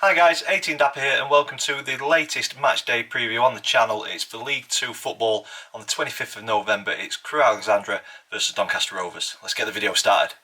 Hi guys, 18 Dapper here and welcome to the latest match day preview on the channel. It's for League 2 football on the 25th of November. It's Crewe Alexandra versus Doncaster Rovers. Let's get the video started.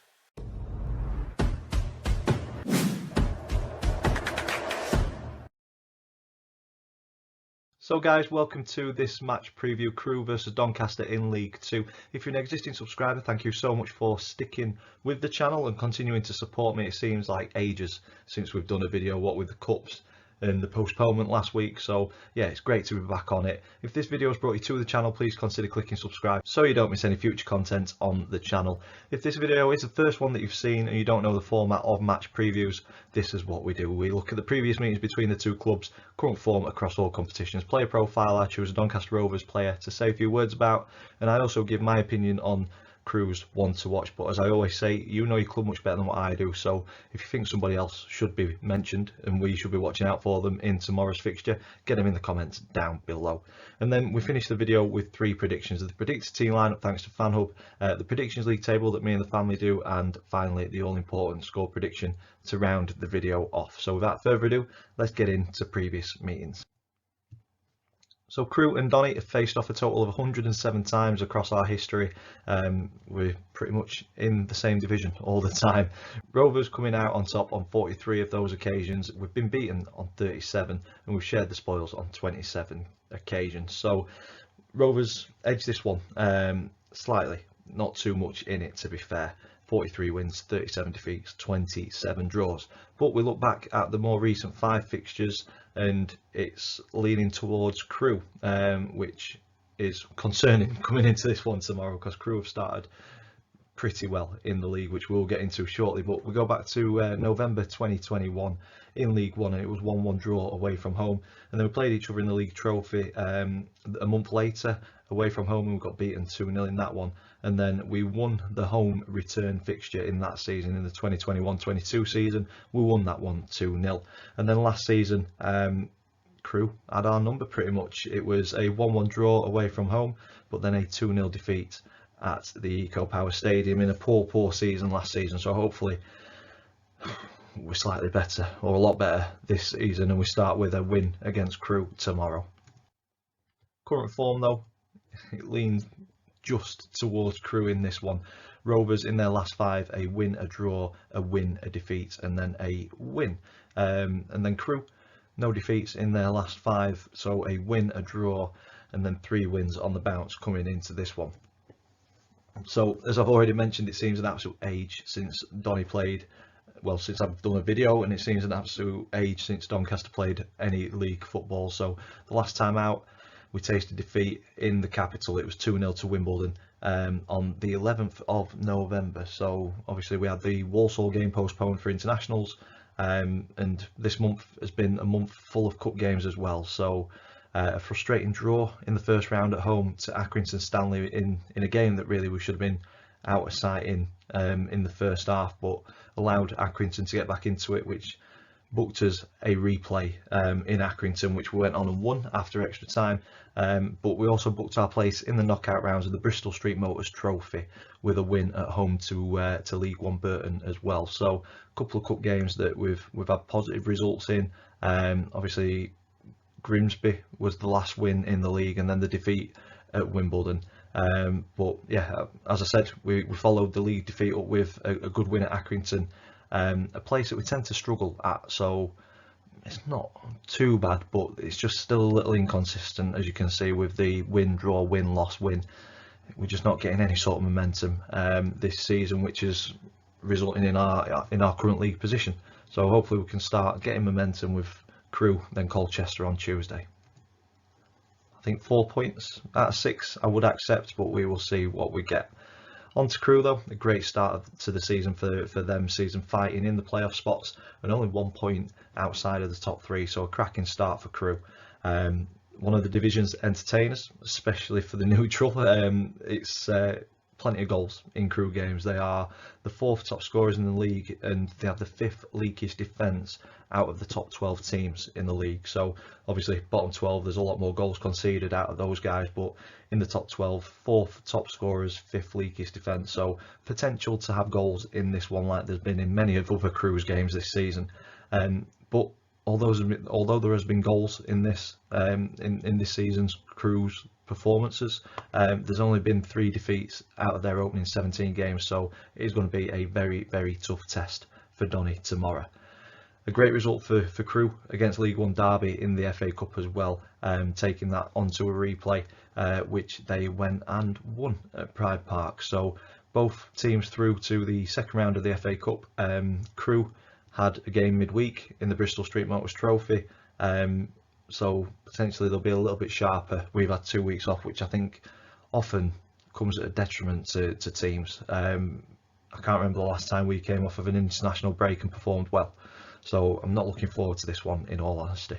So guys, welcome to this match preview, Crewe versus Doncaster in League 2. If you're an existing subscriber, thank you so much for sticking with the channel and continuing to support me. It seems like ages since we've done a video, what with the cups and the postponement last week, so yeah, it's great to be back on it. If this video has brought you to the channel, please consider clicking subscribe so you don't miss any future content on the channel. If this video is the first one that you've seen and you don't know the format of match previews, this is what we do. We look at the previous meetings between the two clubs, current form across all competitions, player profile. I choose a Doncaster Rovers player to say a few words about, and I also give my opinion on Crewe's one to watch. But as I always say, you know your club much better than what I do, so if you think somebody else should be mentioned and we should be watching out for them in tomorrow's fixture, get them in the comments down below. And then we finish the video with three predictions: the predicted team lineup thanks to FanHub, the predictions league table that me and the family do, and finally the all important score prediction to round the video off. So without further ado, let's get into previous meetings. So Crewe and Donny have faced off a total of 107 times across our history. We're pretty much in the same division all the time. Rovers coming out on top on 43 of those occasions. We've been beaten on 37 and we've shared the spoils on 27 occasions. So Rovers edge this one slightly, not too much in it to be fair. 43 wins, 37 defeats, 27 draws. But we look back at the more recent 5 fixtures and it's leaning towards Crewe, which is concerning coming into this one tomorrow because Crewe have started pretty well in the league, which we'll get into shortly. But we go back to November 2021 in League 1 and it was 1-1 draw away from home, and then we played each other in the league trophy a month later away from home and we got beaten 2-0 in that one, and then we won the home return fixture in that season, in the 2021-22 season. We won that one 2-0, and then last season Crewe had our number pretty much. It was a 1-1 draw away from home, but then a 2-0 defeat at the Eco Power Stadium in a poor season last season. So hopefully we're slightly better, or a lot better this season, and we start with a win against Crewe tomorrow. Current form though, it leans just towards Crewe in this one. Rovers in their last 5, a win, a draw, a win, a defeat, and then a win. And then Crewe, no defeats in their last 5, so a win, a draw, and then 3 wins on the bounce coming into this one. So as I've already mentioned, it seems an absolute age since Donny played, well, since I've done a video, and it seems an absolute age since Doncaster played any league football. So the last time out we tasted defeat in the capital, it was 2-0 to Wimbledon on the 11th of November. So obviously we had the Walsall game postponed for internationals, and this month has been a month full of cup games as well. So a frustrating draw in the first round at home to Accrington Stanley in a game that really we should have been out of sight in the first half, but allowed Accrington to get back into it, which booked us a replay in Accrington, which we went on and won after extra time. But we also booked our place in the knockout rounds of the Bristol Street Motors Trophy with a win at home to League One Burton as well. So a couple of cup games that we've had positive results in. Obviously Grimsby was the last win in the league, and then the defeat at Wimbledon. But yeah, as I said, we followed the league defeat up with a good win at Accrington, a place that we tend to struggle at. So it's not too bad, but it's just still a little inconsistent, as you can see, with the win, draw, win, loss, win. We're just not getting any sort of momentum this season, which is resulting in our current league position. So hopefully we can start getting momentum with Crewe, then Colchester on Tuesday. I think 4 points out of 6 I would accept, but we will see what we get. On to Crewe though, a great start to the season for them, season fighting in the playoff spots and only 1 point outside of the top 3, so a cracking start for Crewe. One of the division's entertainers, especially for the neutral. It's plenty of goals in Crewe games. They are the 4th top scorers in the league, and they have the 5th leakiest defence out of the top 12 teams in the league. So obviously bottom 12, there's a lot more goals conceded out of those guys, but in the top 12, 4th top scorers, 5th leakiest defence. So potential to have goals in this one, like there's been in many of other Crewe's games this season. But although there has been goals in this in this season's Crewe's performances, there's only been 3 defeats out of their opening 17 games, so it is going to be a very tough test for Donny tomorrow. A great result for Crewe against League One Derby in the FA Cup as well, taking that onto a replay, which they went and won at Pride Park. So both teams through to the second round of the FA Cup. Crewe had a game midweek in the Bristol Street Motors Trophy, so potentially they'll be a little bit sharper. We've had 2 weeks off, which I think often comes at a detriment to teams. I can't remember the last time we came off of an international break and performed well, so I'm not looking forward to this one in all honesty.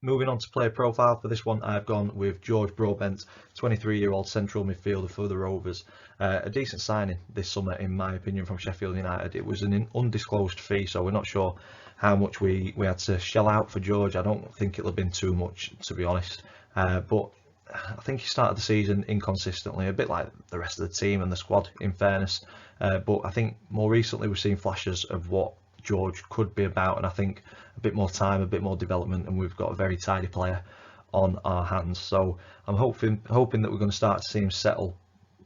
Moving on to player profile, for this one I've gone with George Broadbent, 23-year-old central midfielder for the Rovers. A decent signing this summer in my opinion from Sheffield United. It was an undisclosed fee, so we're not sure how much we had to shell out for George. I don't think it'll have been too much, to be honest, but I think he started the season inconsistently, a bit like the rest of the team and the squad in fairness, but I think more recently we've seen flashes of what George could be about, and I think a bit more time, a bit more development, and we've got a very tidy player on our hands. So I'm hoping that we're going to start to see him settle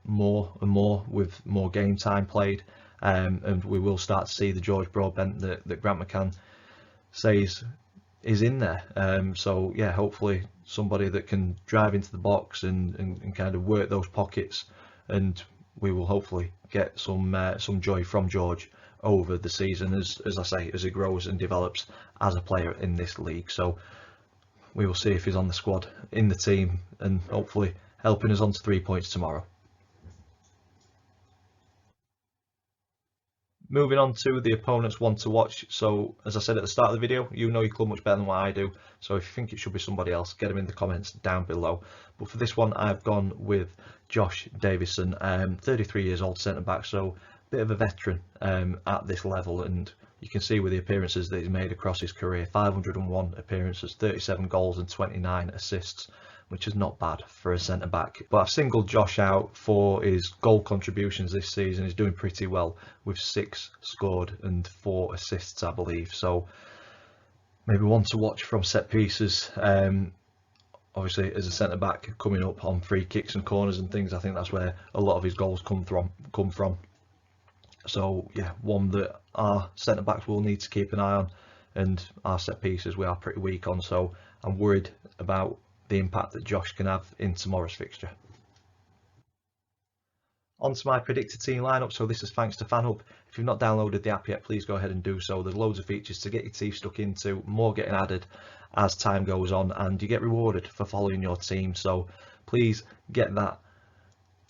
more and more with more game time played, and we will start to see the George Broadbent that Grant McCann says is in there. So yeah, hopefully somebody that can drive into the box and kind of work those pockets, and we will hopefully get some joy from George over the season as I say, as he grows and develops as a player in this league. So we will see if he's on the squad, in the team, and hopefully helping us on to 3 points tomorrow. Moving on to the opponent's one to watch. So as I said at the start of the video, you know your club much better than what I do, so if you think it should be somebody else, get them in the comments down below. But for this one I've gone with Josh Davison, 33 years old centre back, so bit of a veteran at this level, and you can see with the appearances that he's made across his career, 501 appearances, 37 goals and 29 assists, which is not bad for a centre back. But I've singled Josh out for his goal contributions this season. He's doing pretty well with 6 scored and 4 assists, I believe, so maybe one to watch from set pieces. Obviously as a centre back coming up on free kicks and corners and things, I think that's where a lot of his goals come from. So yeah, one that our centre backs will need to keep an eye on, and our set pieces we are pretty weak on, so I'm worried about the impact that Josh can have in tomorrow's fixture. On to my predicted team lineup. So this is thanks to FanHub. If you've not downloaded the app yet, please go ahead and do so. There's loads of features to get your teeth stuck into, more getting added as time goes on, and you get rewarded for following your team, so please get that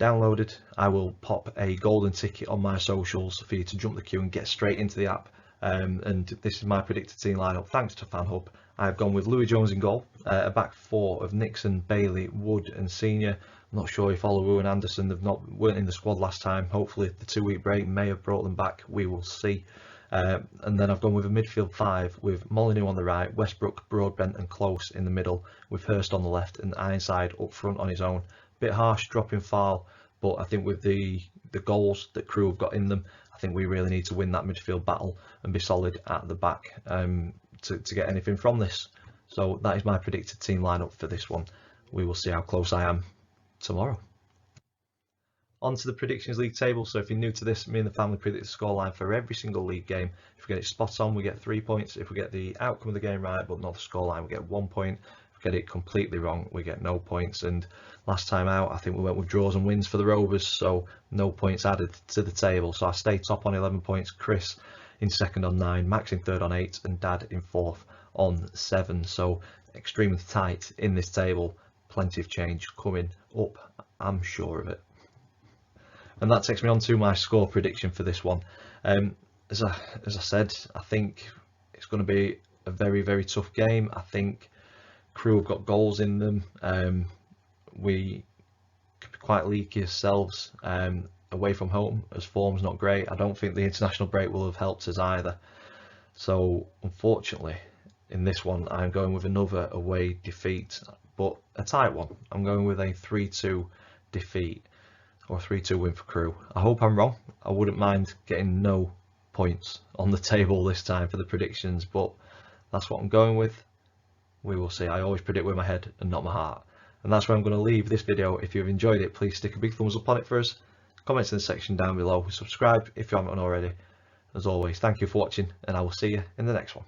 downloaded. I will pop a golden ticket on my socials for you to jump the queue and get straight into the app. And this is my predicted team lineup thanks to FanHub. I've gone with Louis Jones in goal, a back 4 of Nixon, Bailey, Wood and Senior. I'm not sure if Olowu and Anderson weren't in the squad last time. Hopefully the 2-week break may have brought them back, we will see. And then I've gone with a midfield 5 with Molyneux on the right, Westbrook, Broadbent and Close in the middle, with Hurst on the left and Ironside up front on his own. Bit harsh dropping foul, but I think with the goals that Crewe have got in them, I think we really need to win that midfield battle and be solid at the back to get anything from this. So that is my predicted team lineup for this one. We will see how close I am tomorrow. On to the Predictions League table. So if you're new to this, me and the family predict the scoreline for every single league game. If we get it spot on, we get 3 points. If we get the outcome of the game right but not the scoreline, we get 1 point. If we get it completely wrong, we get no points. And last time out, I think we went with draws and wins for the Rovers, so no points added to the table. So I stay top on 11 points, Chris in second on 9, Max in third on 8 and Dad in fourth on 7. So extremely tight in this table, plenty of change coming up, I'm sure of it. And that takes me on to my score prediction for this one. As I said, I think it's going to be a very tough game. I think Crewe have got goals in them. We could be quite leaky ourselves away from home, as form's not great. I don't think the international break will have helped us either. So unfortunately in this one I'm going with another away defeat, but a tight one. I'm going with a 3-2 defeat, or a 3-2 win for Crewe. I hope I'm wrong. I wouldn't mind getting no points on the table this time for the predictions, but That's what I'm going with. We will see. I always predict with my head and not my heart. And that's where I'm going to leave this video. If you've enjoyed it, please stick a big thumbs up on it for us. Comments in the section down below. Subscribe if you haven't already. As always, thank you for watching, and I will see you in the next one.